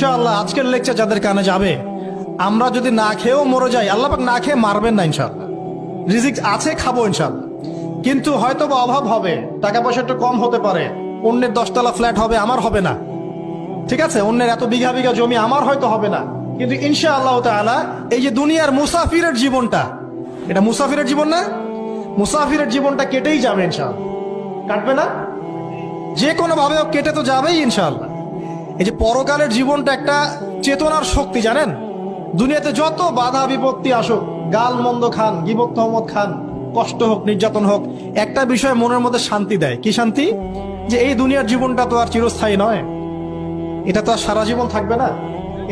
ইনশাআল্লাহ আজকের লেকচার যাদের কানে যাবে, আমরা যদি না খেয়েও মরে যাই, আল্লাহ পাক না খেয়ে মারবেন না ইনশাআল্লাহ। রিজিক আছে, খাবো ইনশাআল্লাহ। কিন্তু হয়তো বা অভাব হবে, টাকা পয়সা একটু কম হতে পারে, অন্যের 10 তলা ফ্ল্যাট হবে, আমার হবে না, ঠিক আছে, অন্যের এত বিঘা বিঘা জমি আমার হয়তো হবে না, কিন্তু ইনশাআল্লাহ তাআলা এই যে দুনিয়ার মুসাফিরের জীবনটা, এটা মুসাফিরের জীবন না? মুসাফিরের জীবনটা কেটেই যাবে ইনশাআল্লাহ। কাটবে না? যে কোনো ভাবে কেটে তো যাবেই ইনশাআল্লাহ। এই যে পরকালের জীবনটা একটা চেতনার শক্তি, জানেন? দুনিয়াতে যত বাধা বিপত্তি আসুক, গাল মন্দ খান, গীবত তহমত খান, কষ্ট হোক, নির্যাতন হোক, একটা বিষয় মনের মধ্যে শান্তি দেয়। কি শান্তি? যে এই দুনিয়ার জীবনটা তো আর চিরস্থায়ী নয়, এটা তো আর সারা জীবন থাকবে না।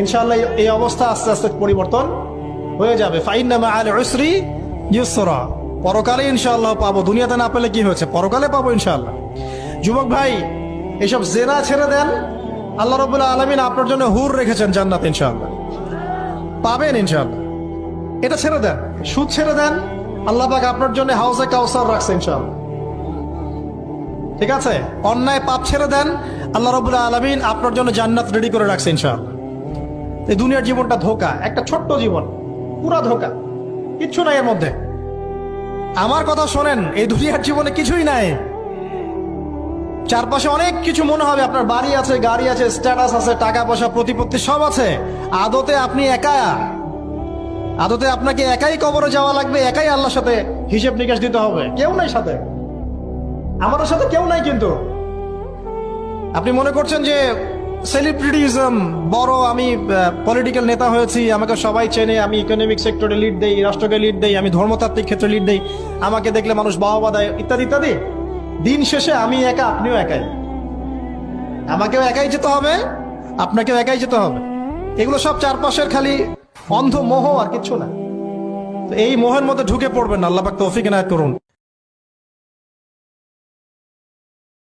ইনশাআল্লাহ এই অবস্থা আস্তে আস্তে পরিবর্তন হয়ে যাবে। ফাইন্না মাআল উসরি ইউসরা, পরকালে ইনশাআল্লাহ পাবো। দুনিয়াতে না পেলে কি হয়েছে, পরকালে পাবো ইনশাআল্লাহ। যুবক ভাই, এসব জেনা ছেড়ে দেন, আল্লাহ রাব্বুল আলামিন আপনার জন্য হুর রেখেছেন জান্নাত, ইনশাআল্লাহ পাবেন ইনশাআল্লাহ। এটা ছেড়ে দেন, সুদ ছেড়ে দেন, আল্লাহ পাক আপনার জন্য হাউজে কাউসার রাখছে ইনশাআল্লাহ, ঠিক আছে? অন্যায় পাপ ছেড়ে দেন, আল্লাহ রাব্বুল আলামিন আপনার জন্য জান্নাত রেডি করে রাখছে ইনশাআল্লাহ। এই দুনিয়ার জীবনটা ধোঁকা, একটা ছোট্ট জীবন, পুরা ধোঁকা, কিচ্ছু নাই এর মধ্যে। আমার কথা শোনেন, এই দুনিয়ার জীবনে কিছুই নাই। চারপাশে অনেক কিছু মনে হবে, আপনার বাড়ি আছে, গাড়ি আছে, স্ট্যাটাস আছে, টাকা পয়সা, প্রতিপত্তি সব আছে। আদতে আপনি একা, আদতে আপনাকে একাই কবরে যাওয়া লাগবে, একাই আল্লাহর সাথে হিসেব নিকাশ দিতে হবে। কেউ নাই সাথে, আমাদের সাথে কেউ নাই। কিন্তু আপনি মনে করছেন যে সেলিব্রিটিজম বড়, আমি পলিটিক্যাল নেতা হয়েছি, আমাকে সবাই চেনে, আমি ইকোনমিক সেক্টরে লিড দেই, রাষ্ট্রকে লিড দেই, আমি ধর্মতাত্ত্বিক ক্ষেত্রে লিড দেই, আমাকে দেখলে মানুষ বাহবা দেয়, ইত্যাদি ইত্যাদি। দিন শেষে আমি একা, আপনিও একাই, আমাকেও একাই যেতে হবে, আপনাকেও একাই যেতে হবে। এগুলো সব চারপাশের খালি অন্ধ মোহ, আর কিচ্ছু না। তো এই মোহের মধ্যে ঢুকে পড়বেন না, আল্লাহ পাক তৌফিক এনায়েত করুন।